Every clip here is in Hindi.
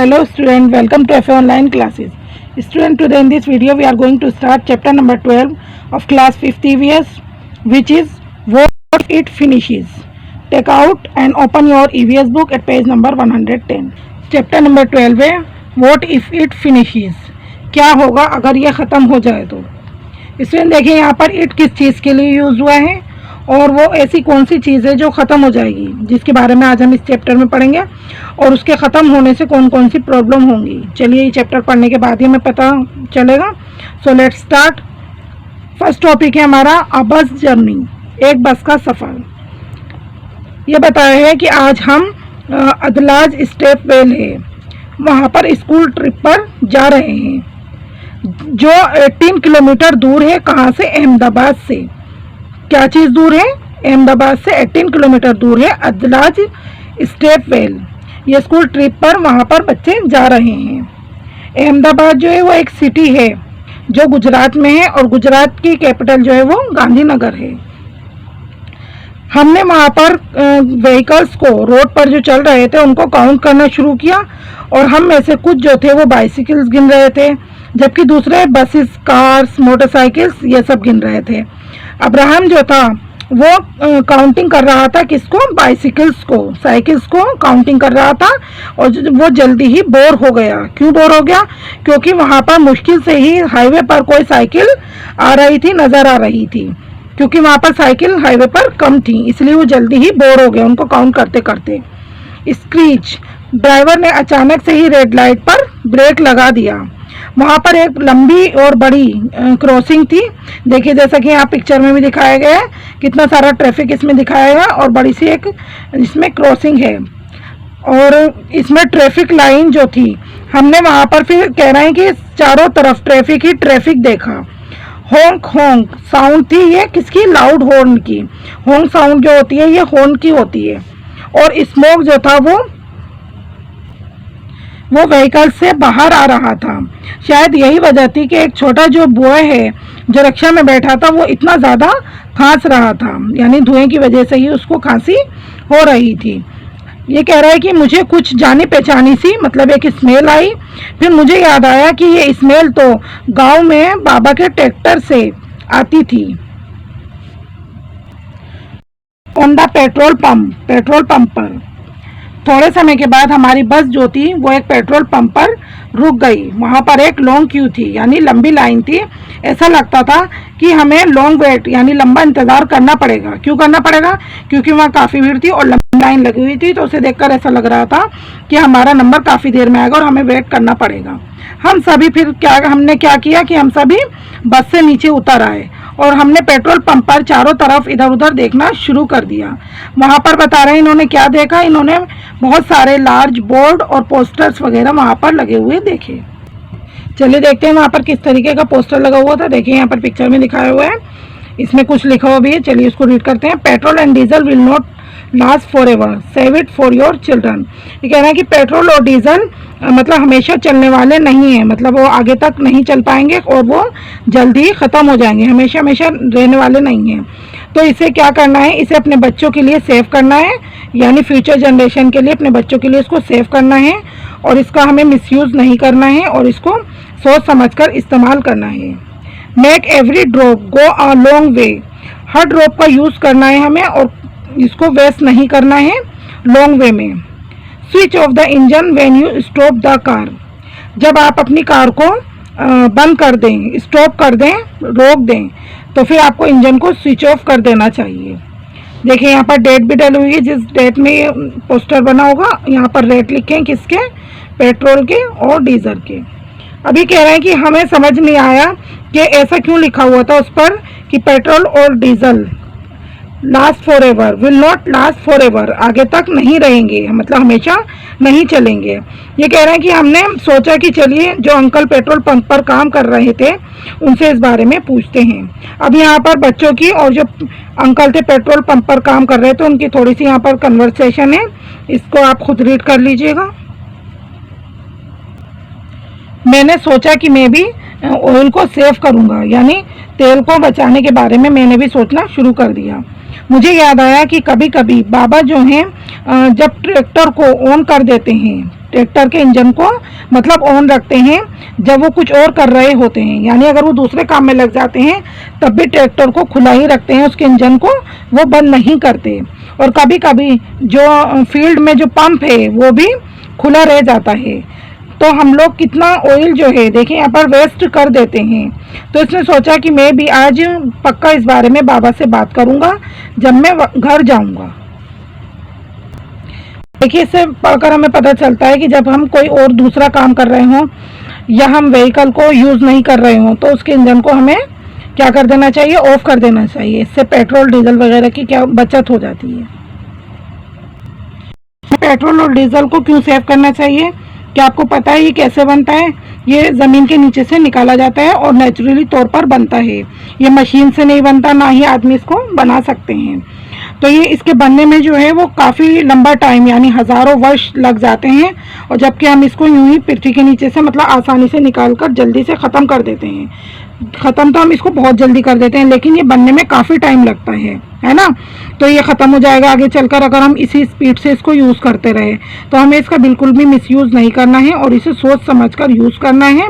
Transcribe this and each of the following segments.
Hello student, welcome to FA online classes. Student, today in this video we are going to start chapter number 12 of class 5th EVS, which is what it finishes. Take out and open your EVS book at page number 110. Chapter number 12 है what if it finishes. क्या होगा अगर यह ख़त्म हो जाए तो. स्टूडेंट देखिए यहाँ पर इट किस चीज़ के लिए यूज़ हुआ है और वो ऐसी कौन सी चीज़ है जो ख़त्म हो जाएगी, जिसके बारे में आज हम इस चैप्टर में पढ़ेंगे और उसके ख़त्म होने से कौन कौन सी प्रॉब्लम होंगी. चलिए ये चैप्टर पढ़ने के बाद ही हमें पता चलेगा. So let's start. First topic है हमारा अ बस जर्नी, एक बस का सफ़र. ये बताया है कि आज हम अदलाज स्टेप वेल है, वहाँ पर स्कूल ट्रिप पर जा रहे हैं जो 18 किलोमीटर दूर है. कहाँ से? अहमदाबाद से. क्या चीज़ दूर है? अहमदाबाद से 18 किलोमीटर दूर है अदलाज स्टेप वेल. ये स्कूल ट्रिप पर वहाँ पर बच्चे जा रहे हैं. अहमदाबाद जो है वो एक सिटी है जो गुजरात में है और गुजरात की कैपिटल जो है वो गांधीनगर है. हमने वहाँ पर व्हीकल्स को रोड पर जो चल रहे थे उनको काउंट करना शुरू किया और हम में से कुछ जो थे वो बाइसिकल्स गिन रहे थे, जबकि दूसरे बसेस, कार्स, मोटरसाइकिल्स ये सब गिन रहे थे. अब्राहम जो था वो काउंटिंग कर रहा था किसको? बाइसिकल्स को, साइकिल्स को काउंटिंग कर रहा था और वो जल्दी ही बोर हो गया. क्यों बोर हो गया? क्योंकि वहाँ पर मुश्किल से ही हाईवे पर कोई साइकिल आ रही थी, नज़र आ रही थी, क्योंकि वहाँ पर साइकिल हाईवे पर कम थी, इसलिए वो जल्दी ही बोर हो गया उनको काउंट करते करते. स्क्रीच, ड्राइवर ने अचानक से ही रेड लाइट पर ब्रेक लगा दिया. वहाँ पर एक लंबी और बड़ी क्रॉसिंग थी. देखिए जैसा कि यहाँ पिक्चर में भी दिखाया गया है, कितना सारा ट्रैफिक इसमें दिखाया गया और बड़ी सी एक इसमें क्रॉसिंग है. और इसमें ट्रैफिक लाइन जो थी, हमने वहाँ पर फिर कह रहे हैं कि चारों तरफ ट्रैफिक ही ट्रैफिक देखा. होंक होंक साउंड थी, ये किसकी? लाउड हॉर्न की. होंक साउंड जो होती है ये हॉर्न की होती है. और स्मोक जो था वो व्हीकल से बाहर आ रहा था. शायद यही वजह थी कि एक छोटा जो बॉय है जो रिक्शा में बैठा था वो इतना ज़्यादा खांस रहा था, यानी धुएं की वजह से ही उसको खांसी हो रही थी. ये कह रहा है कि मुझे कुछ जानी पहचानी सी, मतलब एक स्मेल आई. फिर मुझे याद आया कि ये स्मेल तो गांव में बाबा के ट्रैक्टर से आती थी. ऑन द पेट्रोल पंप पर. थोड़े समय के बाद हमारी बस जो थी वो एक पेट्रोल पंप पर रुक गई. वहाँ पर एक लॉन्ग क्यू थी, यानी लंबी लाइन थी. ऐसा लगता था कि हमें लॉन्ग वेट यानी लंबा इंतज़ार करना पड़ेगा. क्यों करना पड़ेगा? क्योंकि वहाँ काफ़ी भीड़ थी और लंबी लाइन लगी हुई थी, तो उसे देखकर ऐसा लग रहा था कि हमारा नंबर काफ़ी देर में आएगा और हमें वेट करना पड़ेगा. हम सभी फिर हमने क्या किया कि हम सभी बस से नीचे उतर आए और हमने पेट्रोल पंप पर चारों तरफ इधर उधर देखना शुरू कर दिया. वहाँ पर बता रहे हैं इन्होंने क्या देखा. इन्होंने बहुत सारे लार्ज बोर्ड और पोस्टर्स वगैरह वहाँ पर लगे हुए देखे. चलिए देखते हैं वहाँ पर किस तरीके का पोस्टर लगा हुआ था. देखिए यहाँ पर पिक्चर में दिखाया हुआ है, इसमें कुछ लिखा हुआ भी है. चलिए उसको रीड करते हैं. Petrol and diesel will not last for ever, save it for your children. ये कह रहा है कि पेट्रोल और डीजल मतलब हमेशा चलने वाले नहीं हैं, मतलब वो आगे तक नहीं चल पाएंगे और वो जल्दी ही ख़त्म हो जाएंगे, हमेशा हमेशा रहने वाले नहीं हैं. तो इसे क्या करना है? इसे अपने बच्चों के लिए सेव करना है, यानी फ्यूचर जनरेशन के लिए, अपने बच्चों के लिए इसको सेव करना है और इसका हमें मिसयूज़ नहीं करना है और इसको सोच समझकर इस्तेमाल करना है. Make every drop go a long way. Her drop का यूज़ करना है हमें और इसको वेस्ट नहीं करना है लॉन्ग वे में. Switch off the engine when you stop the car. जब आप अपनी कार को बंद कर दें, स्टॉप कर दें, रोक दें, तो फिर आपको इंजन को स्विच ऑफ कर देना चाहिए. देखिए यहाँ पर डेट भी डली हुई है, जिस डेट में ये पोस्टर बना होगा यहाँ पर रेट लिखे हैं किसके? पेट्रोल के और डीजल के. अभी कह रहे हैं कि हमें समझ नहीं आया कि ऐसा क्यों लिखा हुआ था उस पर कि पेट्रोल और diesel last for ever, will not last for ever, आगे तक नहीं रहेंगे, मतलब हमेशा नहीं चलेंगे. ये कह रहे हैं कि हमने सोचा कि चलिए जो अंकल पेट्रोल पंप पर काम कर रहे थे उनसे इस बारे में पूछते हैं. अब यहाँ पर बच्चों की और जो अंकल थे पेट्रोल पंप पर काम कर रहे थे उनकी थोड़ी सी यहाँ पर कन्वर्सेशन है, इसको आप खुद रीड कर लीजिएगा. मैंने सोचा कि मैं भी ऑयल को सेव करूँगा, यानी तेल को बचाने के बारे में मैंने भी सोचना शुरू कर दिया. मुझे याद आया कि कभी कभी बाबा जो हैं जब ट्रैक्टर को ऑन कर देते हैं, ट्रैक्टर के इंजन को मतलब ऑन रखते हैं जब वो कुछ और कर रहे होते हैं, यानी अगर वो दूसरे काम में लग जाते हैं तब भी ट्रैक्टर को खुला ही रखते हैं, उसके इंजन को वो बंद नहीं करते। और कभी कभी जो फील्ड में जो पंप है वो भी खुला रह जाता है, तो हम लोग कितना ऑयल जो है देखिए यहाँ पर वेस्ट कर देते हैं। तो इसने सोचा कि मैं भी आज पक्का इस बारे में बाबा से बात करूँगा जब मैं घर जाऊँगा। देखिए इससे पढ़कर हमें पता चलता है कि जब हम कोई और दूसरा काम कर रहे हों या हम व्हीकल को यूज़ नहीं कर रहे हों तो उसके इंजन को हमें क्या कर देना चाहिए, ऑफ कर देना चाहिए। इससे पेट्रोल डीजल वगैरह की क्या बचत हो जाती है। पेट्रोल और डीजल को क्यों सेव करना चाहिए, क्या आपको पता है ये कैसे बनता है? ये ज़मीन के नीचे से निकाला जाता है और नेचुरली तौर पर बनता है। ये मशीन से नहीं बनता, ना ही आदमी इसको बना सकते हैं। तो ये इसके बनने में जो है वो काफ़ी लंबा टाइम यानी हज़ारों वर्ष लग जाते हैं, और जबकि हम इसको यूं ही पृथ्वी के नीचे से मतलब आसानी से निकाल कर जल्दी से ख़त्म कर देते हैं। ख़त्म तो हम इसको बहुत जल्दी कर देते हैं, लेकिन ये बनने में काफ़ी टाइम लगता है ना। तो ये ख़त्म हो जाएगा आगे चलकर अगर हम इसी स्पीड से इसको यूज़ करते रहे। तो हमें इसका बिल्कुल भी मिसयूज़ नहीं करना है और इसे सोच समझकर यूज़ करना है,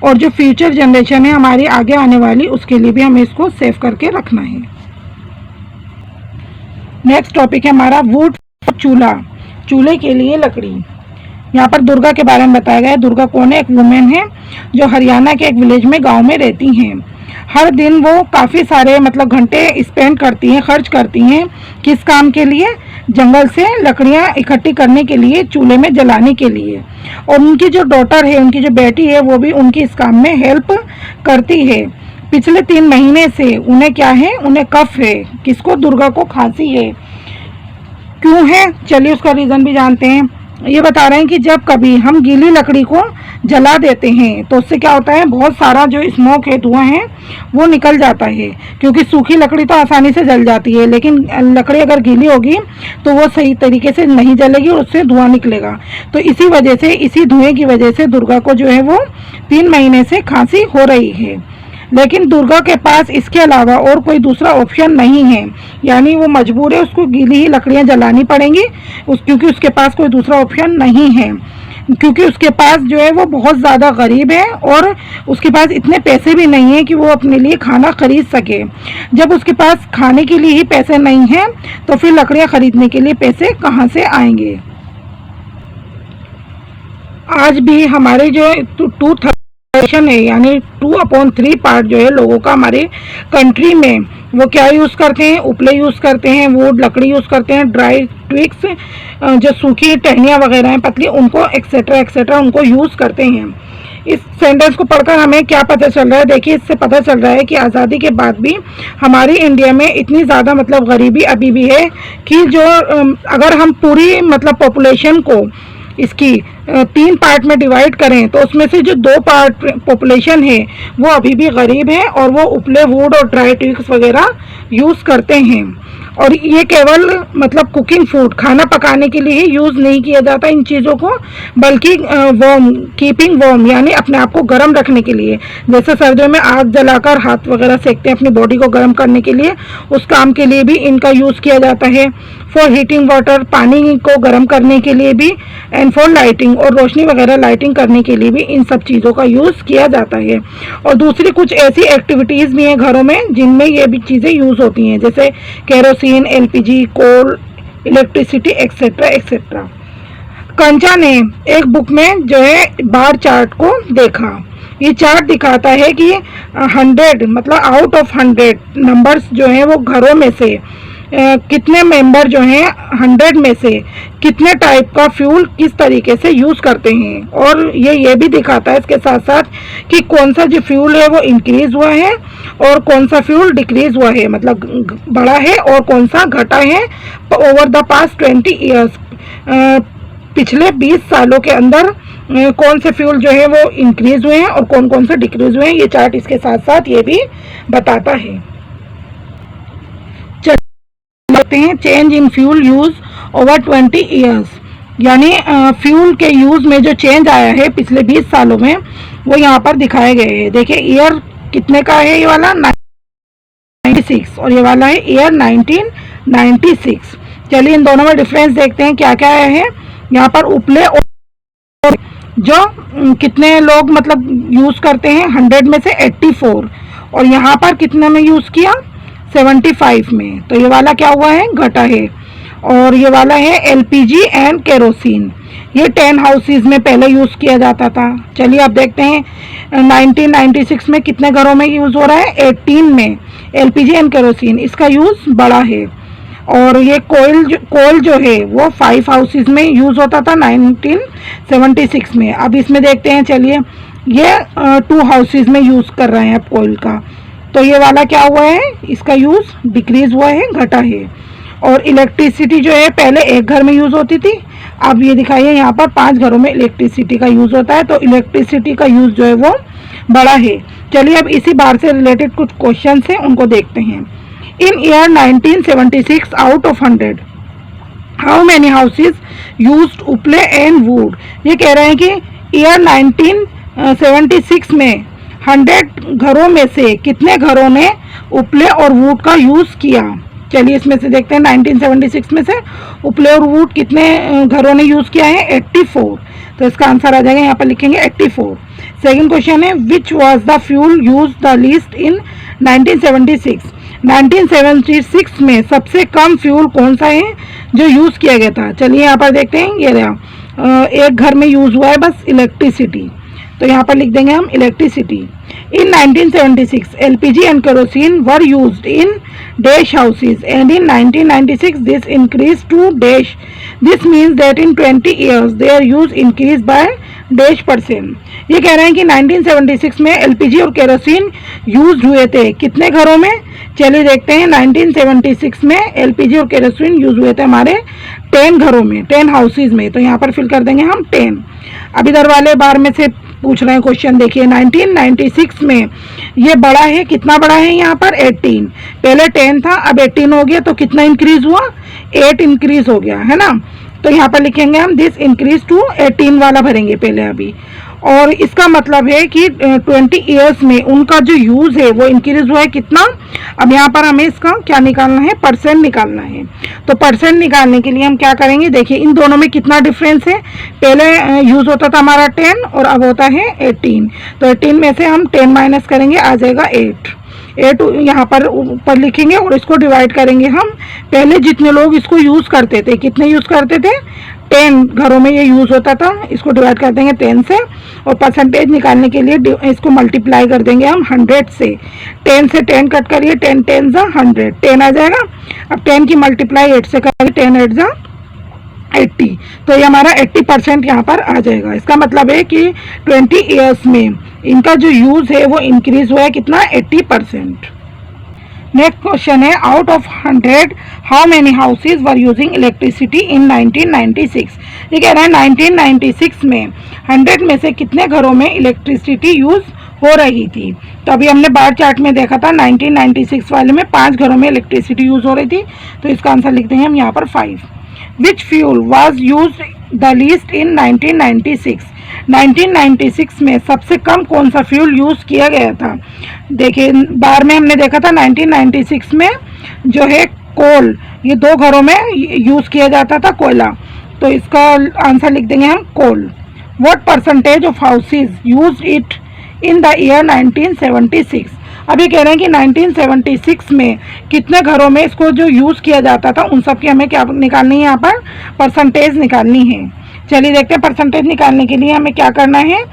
और जो फ्यूचर जनरेशन है हमारी आगे आने वाली उसके लिए भी हमें इसको सेव करके रखना है। नेक्स्ट टॉपिक है हमारा वुड चूल्हा, चूल्हे के लिए लकड़ी। यहाँ पर दुर्गा के बारे में बताया गया है। दुर्गा कौन है? एक वुमेन है जो हरियाणा के एक विलेज में गांव में रहती हैं। हर दिन वो काफ़ी सारे मतलब घंटे स्पेंड करती हैं, खर्च करती हैं। किस काम के लिए? जंगल से लकड़ियाँ इकट्ठी करने के लिए, चूल्हे में जलाने के लिए। और उनकी जो डॉटर है, उनकी जो बेटी है, वो भी उनकी इस काम में हेल्प करती है। पिछले 3 महीने से उन्हें क्या है? उन्हें कफ है। किसको? दुर्गा को खांसी है। क्यों है? चलिए उसका रीज़न भी जानते हैं। ये बता रहे हैं कि जब कभी हम गीली लकड़ी को जला देते हैं तो उससे क्या होता है, बहुत सारा जो स्मोक है, धुआं है, वो निकल जाता है। क्योंकि सूखी लकड़ी तो आसानी से जल जाती है, लेकिन लकड़ी अगर गीली होगी तो वो सही तरीके से नहीं जलेगी और उससे धुआं निकलेगा। तो इसी वजह से, इसी धुएं की वजह से दुर्गा को जो है वो 3 महीने से खांसी हो रही है। लेकिन दुर्गा के पास इसके अलावा और कोई दूसरा ऑप्शन नहीं है, यानी वो मजबूर है, उसको गीली ही लकड़ियाँ जलानी पड़ेंगी क्योंकि उसके पास कोई दूसरा ऑप्शन नहीं है। क्योंकि उसके पास जो है वो बहुत ज़्यादा गरीब है और उसके पास इतने पैसे भी नहीं है कि वो अपने लिए खाना खरीद सके। जब उसके पास खाने के लिए ही पैसे नहीं हैं तो फिर लकड़ियाँ खरीदने के लिए पैसे कहाँ से आएंगे। आज भी हमारे जो 2/3 है यानी 2/3 पार्ट जो है लोगों का हमारे कंट्री में वो क्या यूज़ करते हैं? उपले यूज़ करते हैं, वुड लकड़ी यूज़ करते हैं, ड्राई ट्विक्स जो सूखी टहनियाँ वगैरह हैं पतली, उनको एक्सेट्रा एक्सेट्रा उनको यूज़ करते हैं। इस सेंटेंस को पढ़कर हमें क्या पता चल रहा है? देखिए इससे पता चल रहा है कि आज़ादी के बाद भी हमारी इंडिया में इतनी ज़्यादा मतलब गरीबी अभी भी है कि जो अगर हम पूरी मतलब पॉपुलेशन को इसकी 3 पार्ट में डिवाइड करें तो उसमें से जो 2 पार्ट पॉपुलेशन है वो अभी भी गरीब है और वो उपले वुड और ड्राई ट्विक्स वगैरह यूज़ करते हैं। और ये केवल मतलब कुकिंग फूड, खाना पकाने के लिए ही यूज़ नहीं किया जाता इन चीज़ों को, बल्कि वार्म, कीपिंग वार्म यानी अपने आप को गर्म रखने के लिए। जैसे सर्दियों में आग जलाकर हाथ वगैरह सेकते हैं अपनी बॉडी को गर्म करने के लिए, उस काम के लिए भी इनका यूज़ किया जाता है। फॉर हीटिंग वाटर, पानी को गर्म करने के लिए भी, एंड फॉर लाइटिंग, और रोशनी वगैरह लाइटिंग करने के लिए भी इन सब चीज़ों का यूज़ किया जाता है। और दूसरी कुछ ऐसी एक्टिविटीज़ भी हैं घरों में जिनमें ये भी चीज़ें यूज़ होती हैं, जैसे केरोसिन, एलपीजी, कोल, इलेक्ट्रिसिटी एक्सेट्रा एक्सेट्रा। कंचा ने एक बुक में जो है बार चार्ट को देखा। ये चार्ट दिखाता है कि 100 मतलब आउट ऑफ 100 नंबर्स जो हैं वो घरों में से कितने मेंबर जो हैं 100 में से कितने टाइप का फ्यूल किस तरीके से यूज़ करते हैं। और ये भी दिखाता है इसके साथ साथ कि कौन सा जो फ्यूल है वो इंक्रीज़ हुआ है और कौन सा फ्यूल डिक्रीज़ हुआ है, मतलब बढ़ा है, और कौन सा घटा है ओवर द पास्ट 20 ईयर्स। पिछले 20 सालों के अंदर कौन से फ्यूल जो है वो इंक्रीज़ हुए हैं और कौन कौन से डिक्रीज़ हुए हैं, ये चार्ट इसके साथ साथ ये भी बताता है। देखते हैं change in fuel use over 20 years, यानी फ्यूल के यूज़ में जो चेंज आया है पिछले 20 सालों में वो यहाँ पर दिखाए गए हैं। देखिए ईयर कितने का है, ये वाला 96 और ये वाला है ईयर 19 96। चलिए इन दोनों में डिफरेंस देखते हैं क्या क्या है। यहाँ पर उपले और जो कितने लोग मतलब यूज़ करते हैं 100 में से 84, और यहाँ पर कितने में यूज़ किया 75 में, तो ये वाला क्या हुआ है घटा है। और ये वाला है एलपीजी एंड केरोसिन, ये 10 हाउसेज में पहले यूज़ किया जाता था। चलिए अब देखते हैं 1996 में कितने घरों में यूज़ हो रहा है 18 में एलपीजी एंड केरोसिन, इसका यूज़ बड़ा है। और ये कोयल जो है वो 5 हाउसेज में यूज़ होता था 1976 में। अब इसमें देखते हैं, चलिए ये 2 हाउसेज में यूज़ कर रहे हैं अब कोयल का, तो ये वाला क्या हुआ है इसका यूज़ डिक्रीज हुआ है घटा है। और इलेक्ट्रिसिटी जो है पहले एक घर में यूज़ होती थी, अब ये दिखाइए यहाँ पर 5 घरों में इलेक्ट्रिसिटी का यूज़ होता है, तो इलेक्ट्रिसिटी का यूज़ जो है वो बड़ा है। चलिए अब इसी बार से रिलेटेड कुछ क्वेश्चन हैं उनको देखते हैं। In year 1976 out of 100 how many houses used उपले एंड वुड। ये कह रहे हैं कि ईयर 1976 में 100 घरों में से कितने घरों ने उपले और वुड का यूज़ किया। चलिए इसमें से देखते हैं 1976 में से उपले और वुड कितने घरों ने यूज़ किया है 84, तो इसका आंसर आ जाएगा यहाँ पर लिखेंगे 84। सेकंड क्वेश्चन है which was the fuel use the least इन 1976। 1976 में सबसे कम फ्यूल कौन सा है जो यूज़ किया गया था। चलिए यहाँ पर देखते हैं, ये रहा एक घर में यूज़ हुआ है बस इलेक्ट्रिसिटी, तो यहाँ पर लिख देंगे हम electricity. In 1976 LPG and kerosene were used in dash houses and in 1996 this increase to dash, this means that in 20 years their use increase by dash %। ये कह रहे हैं कि 1976 में एलपीजी और केरोसिन यूज हुए थे कितने घरों में। चलिए देखते हैं 1976 में एलपीजी और केरोसिन यूज हुए थे हमारे 10 घरों में 10 हाउसेज में, तो यहाँ पर फिल कर देंगे हम 10। अब इधर वाले बार में से पूछ रहे हैं क्वेश्चन, देखिए 1996 में ये बड़ा है, कितना बड़ा है यहाँ पर 18, पहले 10 था अब 18 हो गया, तो कितना इंक्रीज हुआ 8 इंक्रीज हो गया है ना। तो यहाँ पर लिखेंगे हम दिस इंक्रीज टू 18 वाला भरेंगे पहले अभी, और इसका मतलब है कि 20 ईयर्स में उनका जो यूज़ है वो इंक्रीज हुआ है कितना। अब यहाँ पर हमें इसका क्या निकालना है परसेंट निकालना है, तो परसेंट निकालने के लिए हम क्या करेंगे, देखिए इन दोनों में कितना डिफरेंस है, पहले यूज़ होता था हमारा 10 और अब होता है 18, तो 18 में से हम 10 माइनस करेंगे आ जाएगा 8 यहाँ पर ऊपर लिखेंगे और इसको डिवाइड करेंगे हम। पहले जितने लोग इसको यूज़ करते थे, कितने यूज़ करते थे 10 घरों में ये यूज़ होता था, इसको डिवाइड कर देंगे 10 से, और परसेंटेज निकालने के लिए इसको मल्टीप्लाई कर देंगे हम 100 से। 10 से 10 कट करिए, 10 10 जा 100, 10 आ जाएगा। अब 10 की मल्टीप्लाई 8 से करिए, 10 8 जा 80, तो ये हमारा 80% यहाँ पर आ जाएगा। इसका मतलब है कि 20 ईयर्स में इनका जो यूज़ है वो इंक्रीज हुआ है कितना 80%। नेक्स्ट क्वेश्चन है out of 100 how many houses were using electricity in 1996। ये कह रहा है 1996 में 100 में से कितने घरों में इलेक्ट्रिसिटी यूज़ हो रही थी। तो अभी हमने बार चार्ट में देखा था 1996 वाले में 5 घरों में इलेक्ट्रिसिटी यूज़ हो रही थी, तो इसका आंसर लिख देंगे हम यहाँ पर 5। Which fuel was used the least in 1996। 1996 में सबसे कम कौन सा फ्यूल यूज़ किया गया था। देखिए बार में हमने देखा था 1996 में जो है कोल, ये 2 घरों में यूज़ किया जाता था कोयला, तो इसका आंसर लिख देंगे हम coal. What percentage of houses used it in the year 1976। अभी कह रहे हैं कि 1976 में कितने घरों में इसको जो यूज़ किया जाता था उन सब की हमें क्या निकालनी है, यहाँ पर परसेंटेज निकालनी है। चलिए देखते हैं परसेंटेज निकालने के लिए हमें क्या करना है।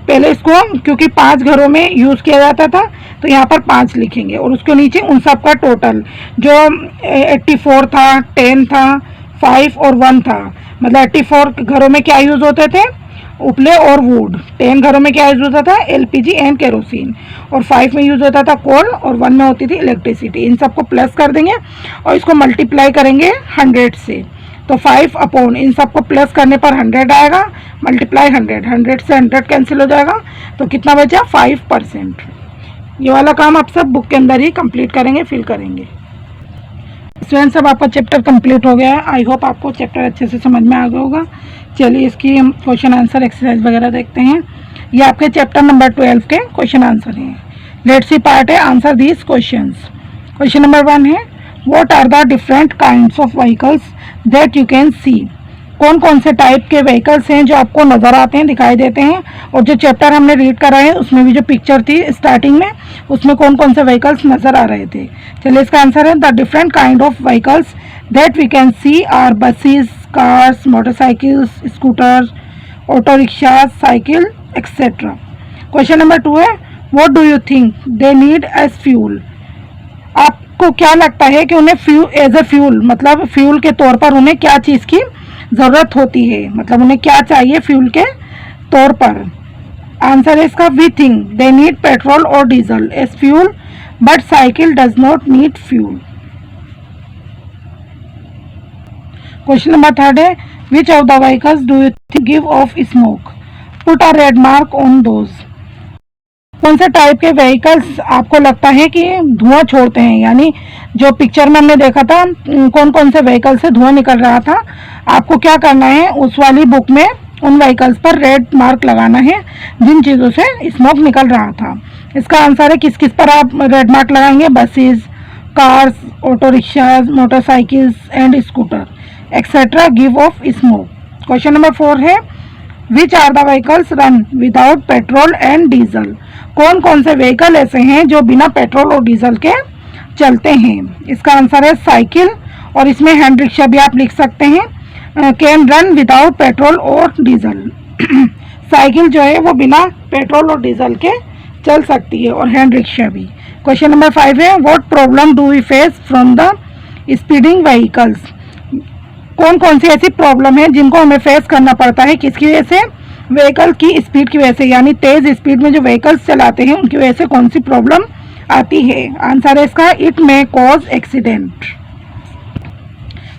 पहले इसको क्योंकि 5 घरों में यूज़ किया जाता था तो यहाँ पर 5 लिखेंगे और उसके नीचे उन सब का टोटल जो 84 था, 10 था, 5 और 1 था, मतलब 84 घरों में क्या यूज़ होते थे उपले और वुड, 10 घरों में क्या यूज़ होता था एलपीजी एंड केरोसिन, और 5 में यूज़ होता था कोल और 1 में होती थी इलेक्ट्रिसिटी। इन सबको प्लस कर देंगे और इसको मल्टीप्लाई करेंगे 100 से, तो 5 अपॉन इन सबको प्लस करने पर 100 आएगा, मल्टीप्लाई 100, 100 से 100 कैंसिल हो जाएगा, तो कितना बचा 5%। ये वाला काम आप सब बुक के अंदर ही कंप्लीट करेंगे, फिल करेंगे। स्टूडेंट्स अब आपका चैप्टर कंप्लीट हो गया है। आई होप आपको चैप्टर अच्छे से समझ में आ गया होगा। चलिए इसकी हम क्वेश्चन आंसर एक्सरसाइज वगैरह देखते हैं। ये आपके चैप्टर नंबर 12 के क्वेश्चन आंसर हैं। लेट्स सी पार्ट है answer these questions. Question number 1 है what are the different kinds of vehicles that you can see. कौन कौन से टाइप के व्हीकल्स हैं जो आपको नज़र आते हैं, दिखाई देते हैं। और जो चैप्टर हमने रीड करा है उसमें भी जो पिक्चर थी स्टार्टिंग में, उसमें कौन कौन से व्हीकल्स नज़र आ रहे थे। चलिए इसका आंसर है the different kind of vehicles that we can see are buses, cars, motorcycles, scooters, auto rickshaw, cycle etcetera. Question number 2 है what do you think they need as fuel. आपको क्या लगता है कि उन्हें एज ए फ्यूल, मतलब फ्यूल के तौर पर उन्हें क्या चीज़ की ज़रूरत होती है, मतलब उन्हें क्या चाहिए फ्यूल के तौर पर। आंसर है इसका we think they need petrol और diesel as fuel but cycle does not need fuel. Question number 3 है which of the vehicles do you think give off smoke, put a red mark on those. कौन से टाइप के व्हीकल्स आपको लगता है कि धुआं छोड़ते हैं, यानी जो पिक्चर में हमने देखा था कौन कौन से व्हीकल से धुआं निकल रहा था। आपको क्या करना है, उस वाली बुक में उन व्हीकल्स पर रेड मार्क लगाना है जिन चीज़ों से स्मोक निकल रहा था। इसका आंसर है किस किस पर आप रेड मार्क लगाएंगे, buses, cars, auto rickshaws, motorcycles and scooter etcetera give off smoke. Question number 4 है which are the vehicles run without petrol and diesel. कौन कौन से व्हीकल ऐसे हैं जो बिना पेट्रोल और डीजल के चलते हैं। इसका आंसर है साइकिल, और इसमें हैंड रिक्शा भी आप लिख सकते हैं, कैन रन विदाउट पेट्रोल और डीजल। साइकिल जो है वो बिना पेट्रोल और डीजल के चल सकती है, और हैंड रिक्शा भी। क्वेश्चन नंबर 5 है what problem do we face from the speeding vehicles. कौन कौन सी ऐसी प्रॉब्लम है जिनको हमें फेस करना पड़ता है, किसकी वजह से, व्हीकल की स्पीड की वजह से, यानी तेज स्पीड में जो व्हीकल्स चलाते हैं उनकी वजह से कौन सी प्रॉब्लम आती है। आंसर है इसका it may cause accident.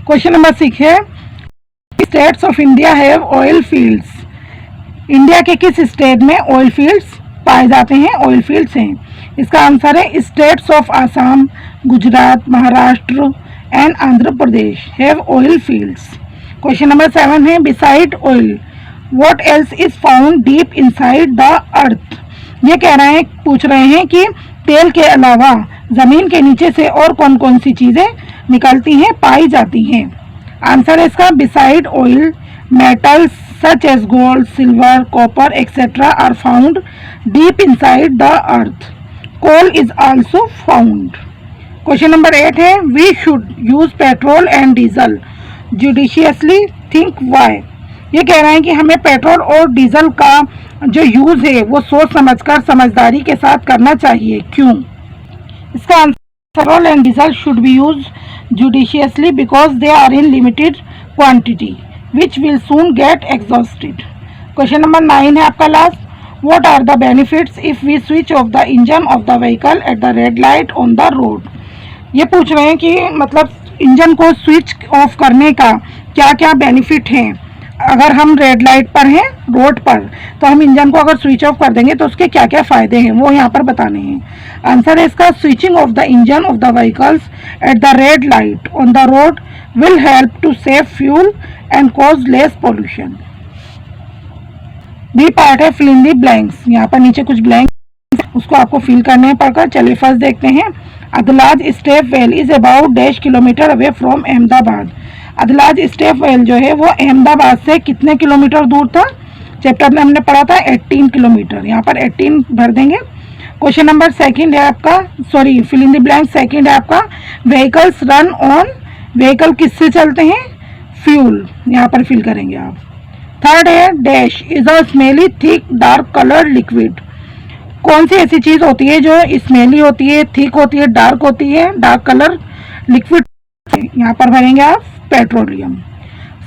Question number 6 है states of India have oil fields. India के किस स्टेट में ऑयल फील्ड्स पाए जाते हैं, ऑयल फील्ड्स हैं। इसका आंसर है states of Assam, Gujarat, Maharashtra and Andhra Pradesh have oil fields. Question number 7 है beside oil what else is found deep inside the अर्थ। ये कह रहे हैं, पूछ रहे हैं कि तेल के अलावा जमीन के नीचे से और कौन कौन सी चीजें निकलती हैं, पाई जाती हैं। आंसर है इसका beside oil metals such as gold, silver, copper etcetera are found deep inside the earth. Coal is also found. Question number 8 है we should use petrol and diesel judiciously think why. ये कह रहे हैं कि हमें पेट्रोल और डीजल का जो यूज है वो सोच समझकर समझदारी के साथ करना चाहिए, क्यों। इसका answer petrol and diesel should be use judiciously because they are in limited quantity which will soon get exhausted. Question number 9 है आपका last what are the benefits if we switch off the engine of the vehicle at the red light on the road. ये पूछ रहे हैं कि मतलब इंजन को स्विच ऑफ करने का क्या क्या बेनिफिट हैं। अगर हम रेड लाइट पर हैं रोड पर, तो हम इंजन को अगर स्विच ऑफ कर देंगे तो उसके क्या क्या फ़ायदे हैं वो यहाँ पर बताने हैं। आंसर है इसका switching off the engine of the vehicles at the red light on the road will help to save fuel and cause less pollution. B part है फिल इन द ब्लैंक्स। यहाँ पर नीचे कुछ ब्लैंक उसको आपको फिल करने हैं पढ़कर। चलिए फर्स्ट देखते हैं Adalaj step well is about dash kilometre away from Ahmedabad. Adalaj step well जो है वो अहमदाबाद से कितने किलोमीटर दूर था, चैप्टर में हमने पढ़ा था 18 किलोमीटर, यहाँ पर 18 भर देंगे। क्वेश्चन नंबर 2 है आपका, sorry fill in the blank 2 है आपका व्हीकल्स रन ऑन, व्हीकल किससे चलते हैं, फ्यूल, यहाँ पर फिल करेंगे आप। 3rd है dash is a smelly thick dark colour liquid. कौन सी ऐसी चीज होती है जो स्मेली होती है, थिक होती है, डार्क होती है, डार्क कलर लिक्विड, यहाँ पर भरेंगे आप पेट्रोलियम।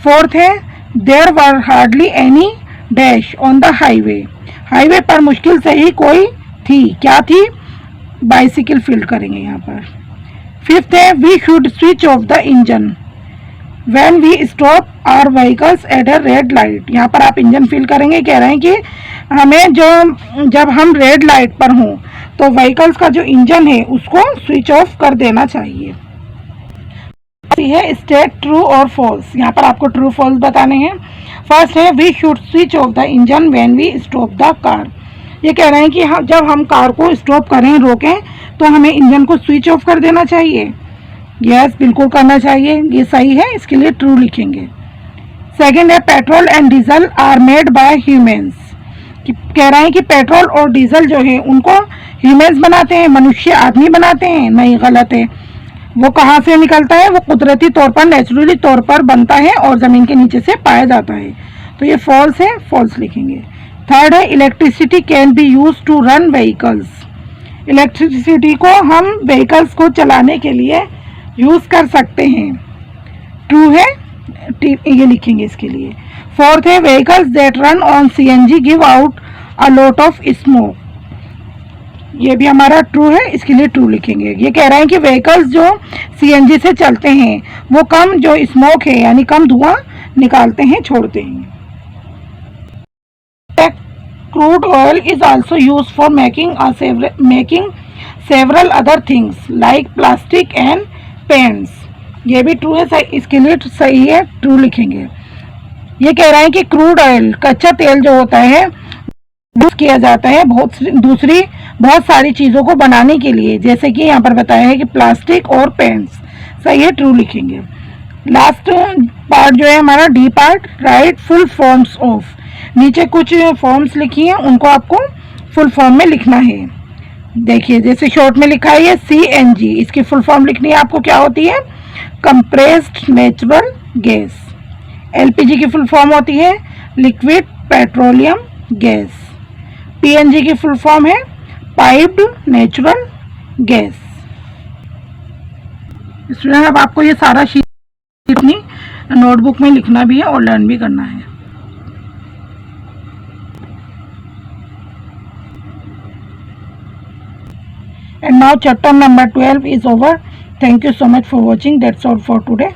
4th है there were hardly any dash on the highway. Highway पर मुश्किल से ही कोई थी, क्या थी, बाइसिकल फिल करेंगे यहाँ पर। 5th है we should switch off the engine when we stop our vehicles at a red light. यहाँ पर आप इंजन फिल करेंगे, कह रहे हैं कि हमें जो जब हम रेड लाइट पर हों तो व्हीकल्स का जो इंजन है उसको स्विच ऑफ कर देना चाहिए। है स्टेट ट्रू और फॉल्स, यहाँ पर आपको ट्रू फॉल्स बताने हैं। फर्स्ट है we should switch off the engine when we stop the car. ये कह रहे हैं कि जब हम कार को स्टॉप करें, रोकें, तो हमें इंजन को स्विच ऑफ कर देना चाहिए। यस, बिल्कुल करना चाहिए, ये सही है, इसके लिए ट्रू लिखेंगे। सेकेंड है petrol and diesel are made by humans, कह रहे हैं कि पेट्रोल और डीजल जो है उनको ह्यूमंस बनाते हैं, मनुष्य आदमी बनाते हैं। नहीं, गलत है। वो कहाँ से निकलता है? वो कुदरती तौर पर, नेचुरली तौर पर बनता है और ज़मीन के नीचे से पाया जाता है। तो ये फॉल्स है, फॉल्स लिखेंगे। थर्ड है electricity can be use to run vehicles, electricity को हम व्हीकल्स को चलाने के लिए यूज़ कर सकते हैं। ट्रू है, ये लिखेंगे इसके लिए। फोर्थ है vehicles that run on CNG give out a lot of smoke, ये भी हमारा ट्रू है, इसके लिए ट्रू लिखेंगे। ये कह रहे हैं कि व्हीकल्स जो सीएनजी से चलते हैं वो कम जो स्मोक है यानी कम धुआं निकालते हैं, छोड़ते हैं। Crude oil is also used for making several other things like plastic and paints, ये भी ट्रू है, इसके लिए सही है, ट्रू लिखेंगे। ये कह रहे हैं कि क्रूड ऑयल, कच्चा तेल जो होता है यूज किया जाता है बहुत सारी चीज़ों को बनाने के लिए, जैसे कि यहाँ पर बताया है कि प्लास्टिक और पेंट्स, सही है, ट्रू लिखेंगे। लास्ट पार्ट जो है हमारा D part, right full forms of, नीचे कुछ फॉर्म्स लिखी हैं, उनको आपको फुल फॉर्म में लिखना है। देखिए जैसे शॉर्ट में लिखा है CNG, इसकी फुल फॉर्म लिखनी है आपको, क्या होती है? Compressed natural gas. LPG की फुल फॉर्म होती है लिक्विड पेट्रोलियम गैस। PNG की फुल फॉर्म है पाइप्ड नेचुरल गैस। स्टूडेंट अब आपको ये सारा शीट अपनी नोटबुक में लिखना भी है और लर्न भी करना है। And now chapter number 12 is over. Thank you so much for watching. That's all for today.